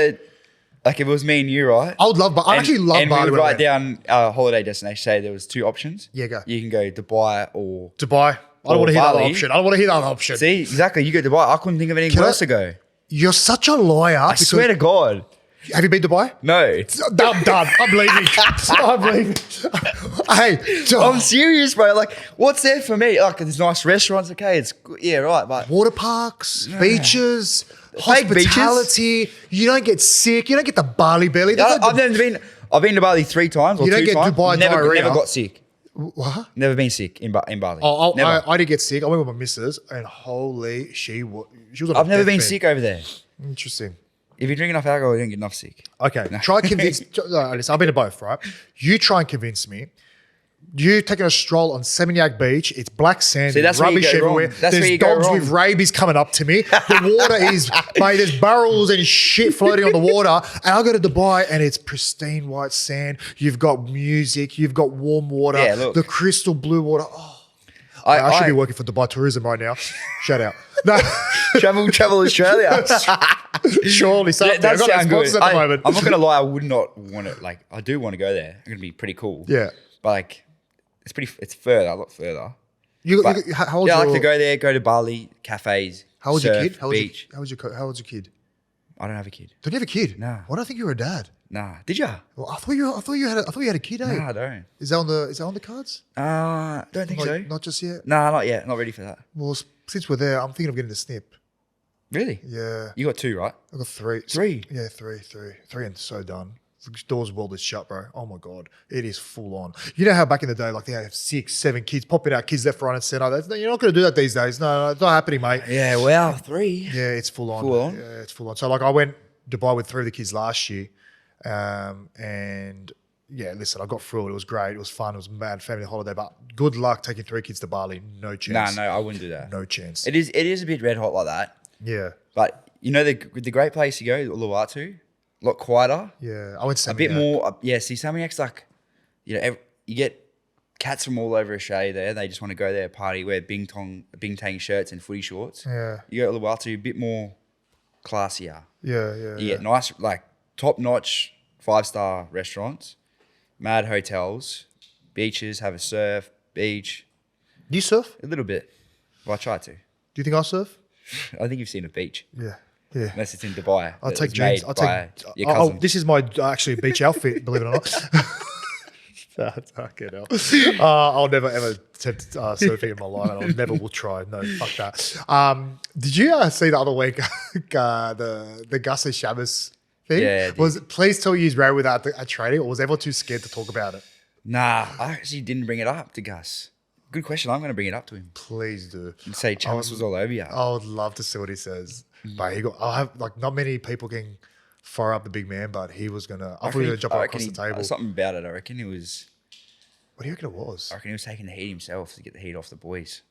if it was me and you, right? I would love, but I actually love and Bali. we would when I write went. down our holiday destination. Say there was 2 options. Yeah, go. You can go Dubai or Dubai. I don't Or want to hear that Bali. option. I don't want to hear that option. see exactly. You go Dubai. I couldn't think of anything else to go. You're such a liar. I swear to God. Have you been to Dubai? No. I'm done. I'm leaving. I'm leaving. Hey, I'm serious, bro. Like, what's there for me? Like, there's nice restaurants. Okay, it's good. Yeah, right. But water parks, beaches, Fake hospitality. You don't get sick. You don't get the Bali belly. I've been to Bali 3 times or You don't 2 get times. Dubai never diarrhea. got sick. What? Never been sick in Bali. Oh, Never. I did get sick. I went with my missus, and holy, she was on. I've never been deathbed. sick over there. Interesting. If you drink enough alcohol, you don't get enough sick. Okay, try convince. Listen, I've been to both, right? You try and convince me. You taking a stroll on Seminyak Beach. It's black sand, See, that's where you rubbish go everywhere. wrong. That's where There's you go dogs wrong. with rabies coming up to me. The water is, mate, there's barrels and shit floating on the water. And I go to Dubai and it's pristine white sand. You've got music. You've got warm water. Yeah, look. The crystal blue water. Oh, I should be working for Dubai Tourism right now. Shout out. No. Travel Australia. Surely something. That I've got no sounds good. sponsors at the moment. I'm not gonna lie. I would not want it. Like I do want to go there. It's gonna be pretty cool. Yeah. But like, it's further, a lot further. But how old Yeah, I your, like to go there, go to Bali, cafes. How old's your surf, kid? Beach. How old's your kid? I don't have a kid. Don't you have a kid? No. Why do I think you were a dad? Nah. Did ya? Well, I thought you had a kid. Eh? Nah, I don't. Is that on the cards? Don't think so. Not just yet. Nah, not yet. Not ready for that. Well, since we're there, I'm thinking of getting the snip. Really? Yeah, You got 2, right? I got 3. Three? Yeah, three, and so done. The door's world is shut, bro. Oh my god, it is full on. You know how back in the day, like they have 6, 7 kids popping out, kids left, right, and center. You're not going to do that these days. No, it's not happening, mate. Yeah. Wow. 3. Yeah, it's full on. Full on? Yeah, it's full on. So like I went Dubai with 3 of the kids last year, and yeah, listen, I got through it. It was great. It was fun. It was a mad family holiday. But good luck taking 3 kids to Bali. No chance. No, I wouldn't do that. No chance. It is a bit red hot like that. Yeah, But you know the great place to go, Uluwatu, a lot quieter, yeah. I went a bit more. Yeah, see, Samyak's like, you know, you get cats from all over Australia there. They just want to go there, party, wear bintang shirts and footy shorts. Yeah, You go to Uluwatu, a bit more classier. yeah. You get nice, like top notch 5-star restaurants, mad hotels, beaches, have a surf, beach, Do you surf? a little bit. Well, I try to. Do you think I surf? I think you've seen a beach, Yeah, yeah. unless it's in Dubai. I'll that take was jeans. made I'll by take. your cousin. This is my actually beach outfit. Believe it or not. Fucking hell. I'll never ever attempt surfing in my life, and I never will try. No, fuck that. Did you see the other week the Gus and Chammas thing? Yeah, I did. Please tell you he's ran with that at training, or was everyone too scared to talk about it? Nah, I actually didn't bring it up to Gus. Good question. I'm going to bring it up to him Please do. and say Chammas was all over you. I would love to see what he says. But I have like not many people can fire up the big man, but he was gonna. I thought he was gonna jump right across the table. Something about it. I reckon he was. What do you reckon it was? I reckon he was taking the heat himself to get the heat off the boys.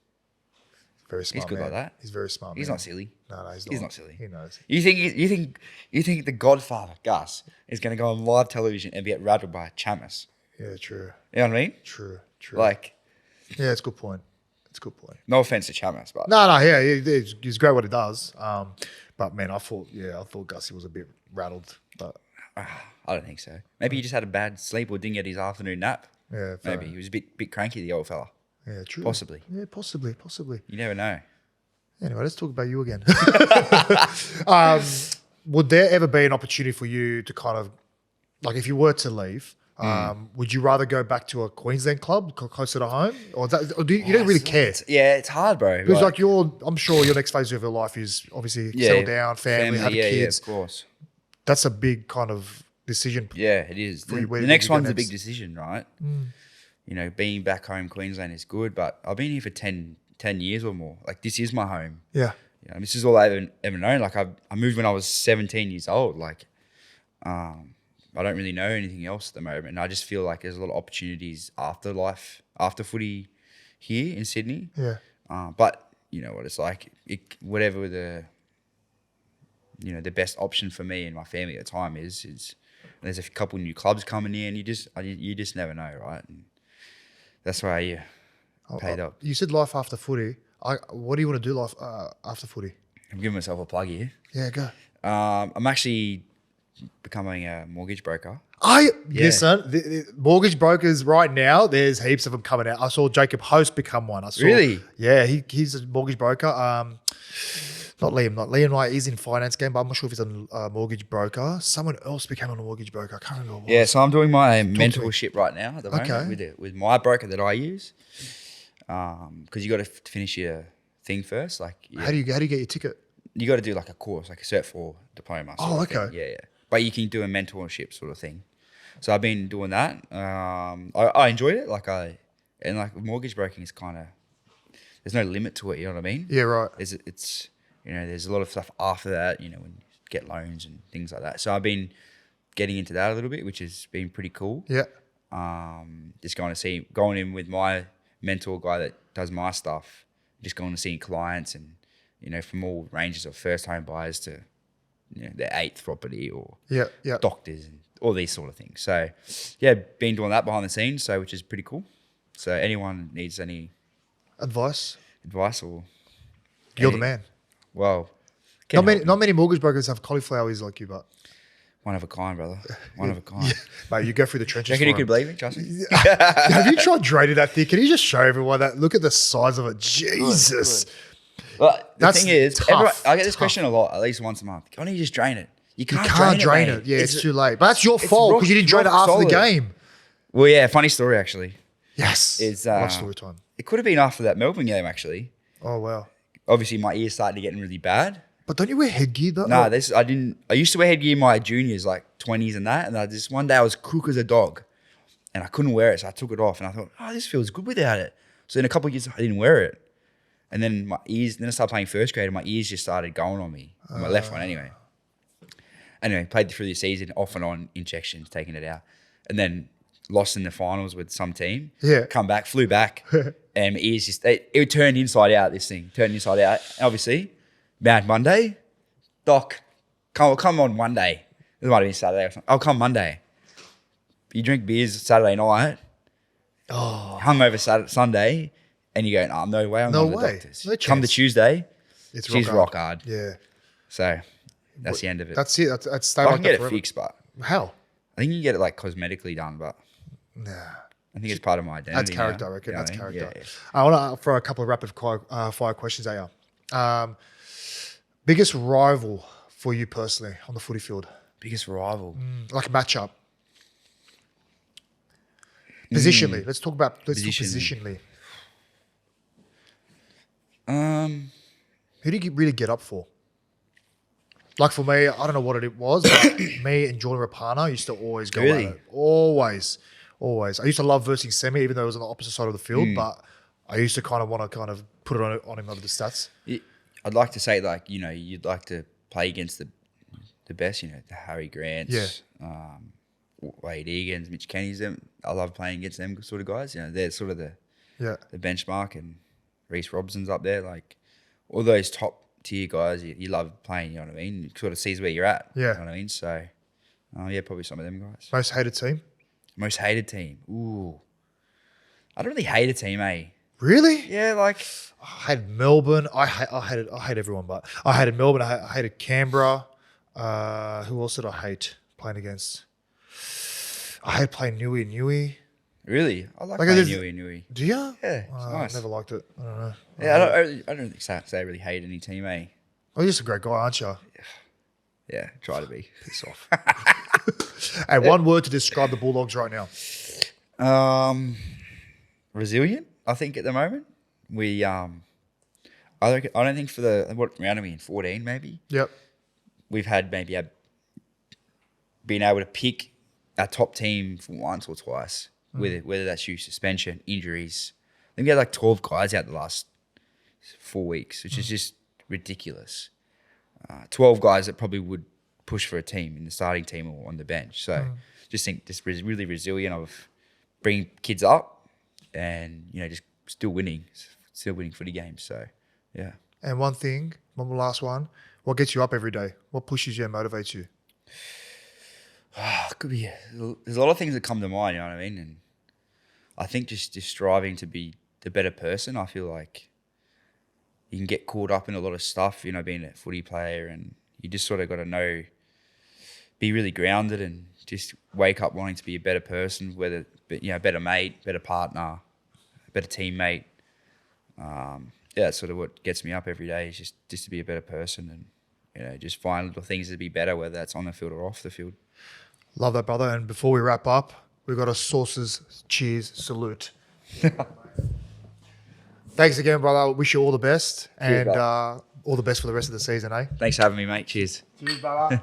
Very smart. good man. like that. He's very smart. He's man. not silly. No, he's not. He's not silly. He knows. You think the Godfather Gus is going to go on live television and get rattled by Chammas? Yeah, true. You know what I mean? True. Like, Yeah, it's a good point. It's a good point. no offense to Chammas, but No, yeah, he's great what he does. But man, I thought Gussie was a bit rattled. But I don't think so. Maybe he just had a bad sleep or didn't get his afternoon nap. yeah, Maybe he was a bit cranky, the old fella. Yeah, true. Possibly. Yeah, possibly. You never know. Anyway, let's talk about you again. Would there ever be an opportunity for you to kind of, like, if you were to leave, would you rather go back to a Queensland club closer to home, or you don't really care? It's hard, bro. Because I'm sure your next phase of your life is obviously settle down, family, have kids. of course. That's a big kind of decision. Yeah, it is. you, where The do next you go one's a next? big decision, right? You know, being back home Queensland is good, but I've been here for 10 years or more. Like, this is my home. Yeah. You know, this is all I've ever known. Like, I moved when I was 17 years old. Like, I don't really know anything else at the moment. And I just feel like there's a lot of opportunities after after footy here in Sydney. Yeah. But you know what it's like. Whatever the best option for me and my family at the time is there's a couple new clubs coming in. You just never know, right? And that's why you paid up. You said life after footy. What do you want to do life after footy? I'm giving myself a plug here. Yeah, go. I'm actually becoming a mortgage broker. Listen, the mortgage brokers right now, there's heaps of them coming out. I saw Jacob Host become one. Really? Yeah, he's a mortgage broker. Not Liam Knight is in finance game, but I'm not sure if he's a mortgage broker. Someone else became a mortgage broker. I can't remember what it was. Yeah, so I'm doing my mentorship right now at the moment Okay. with my broker that I use. Because you got to finish your thing first. Like, How do you get your ticket? you got to do like a course, like a Cert 4 diploma. Oh, sort of okay. thing. Yeah. But you can do a mentorship sort of thing. So I've been doing that. I enjoyed it. Like, And like mortgage broking is kind of, there's no limit to it. You know what I mean? Yeah, right. It's there's a lot of stuff after that. When you get loans and things like that. So I've been getting into that a little bit, which has been pretty cool. Yeah. Just going in with my mentor guy that does my stuff. Just going to see clients and from all ranges of first home buyers to their 8th property or doctors and all these sort of things. So yeah, been doing that behind the scenes, so which is pretty cool. So anyone needs any advice or you're the man. Well, not many mortgage brokers have cauliflower ears like you, but one of a kind, brother. One of a kind. Mate, you go through the trenches. Do you reckon you could believe me? Trust me. Have you tried draining that thing? Can you just show everyone that? Look at the size of it. Jesus. Good. Well, the thing is, tough, I get this question a lot, at least once a month. Why don't you just drain it? You can't drain it. Yeah, it's too late. But that's your fault because you didn't drain it after the game. Well, yeah, funny story actually. Yes. It's what story time? It could have been after that Melbourne game actually. Oh wow. Obviously, my ears started getting really bad. But don't you wear headgear though? No, I didn't. I used to wear headgear in my juniors, like 20s and that. And one day I was crook as a dog, and I couldn't wear it, so I took it off. And I thought, this feels good without it. So in a couple of years, I didn't wear it. And then my ears. Then I started playing first grade, and my ears just started going on me. On my left one, anyway. Anyway, played through the season, off and on injections, taking it out, and then lost in the finals with some team. Yeah. Come back, flew back, and my ears just it turned inside out. This thing turned inside out. Obviously, Mad Monday, Doc, come on Monday. It might have been Saturday or something. I'll come Monday. You drink beers Saturday night. Hungover Sunday, and you go, no way, I'm going to the doctors. No chance. Come to Tuesday, it's rock hard. Yeah. So that's the end of it. That's it. That's I can get it fixed, but how? I think you can get it like cosmetically done, but Nah. I think it's part of my identity. That's character, now. I reckon. You know That's what I mean? character. Yeah. I want to throw a couple of rapid fire questions at you. Biggest rival for you personally on the footy field? Biggest rival? Like a matchup. Positionally. Let's talk positionally. Who do you really get up for? Like for me, I don't know what it was, but me and Jordan Rapana used to always go at it. Always. I used to love versing Semi, even though it was on the opposite side of the field, but I used to kind of want to put it on him over the stats. I'd like to say you'd like to play against the best, the Harry Grants, Wade Egan's, Mitch Kenny's. I love playing against them sort of guys. They're sort of the benchmark, and Reece Robson's up there. Like all those top tier guys, you love playing. You know what I mean? It sort of sees where you're at. Yeah. You know what I mean? So, probably some of them guys. Most hated team? Most hated team. Ooh, I don't really hate a team, eh? Really? Yeah, like I hated Melbourne. I hate everyone, but I hated Melbourne. I hated Canberra. Who else did I hate playing against? I hate playing Nui. Really? I like playing Nui. Do you? Yeah, it's nice. I never liked it. I don't know. Yeah, I don't think say I really hate any team, eh? Oh, you're just a great guy, aren't you? Yeah, try to be. Piss off. Hey, one word to describe the Bulldogs right now. Resilient, I think, at the moment. We, I don't think for what round are we in? 14, maybe? Yep. We've had been able to pick our top team for once or twice, whether that's due to suspension, injuries. I think we had like 12 guys out the last 4 weeks, which is just ridiculous. 12 guys that probably would push for a team in the starting team or on the bench. So just think this is really resilient of bringing kids up and, just still winning footy games. So, yeah. And one last one. What gets you up every day? What pushes you and motivates you? Could be. There's a lot of things that come to mind, you know what I mean? And I think just striving to be the better person. I feel like you can get caught up in a lot of stuff, being a footy player, and you just sort of got to be really grounded and just wake up wanting to be a better person, whether, better mate, better partner, better teammate. That's sort of what gets me up every day is just to be a better person and, just find little things to be better, whether that's on the field or off the field. Love that, brother. And before we wrap up, we've got a Sauces Cheers salute. Thanks again, brother. Wish you all the best. Cheers, and all the best for the rest of the season, eh? Thanks for having me, mate. Cheers. Cheers, brother.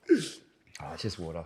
It's just water.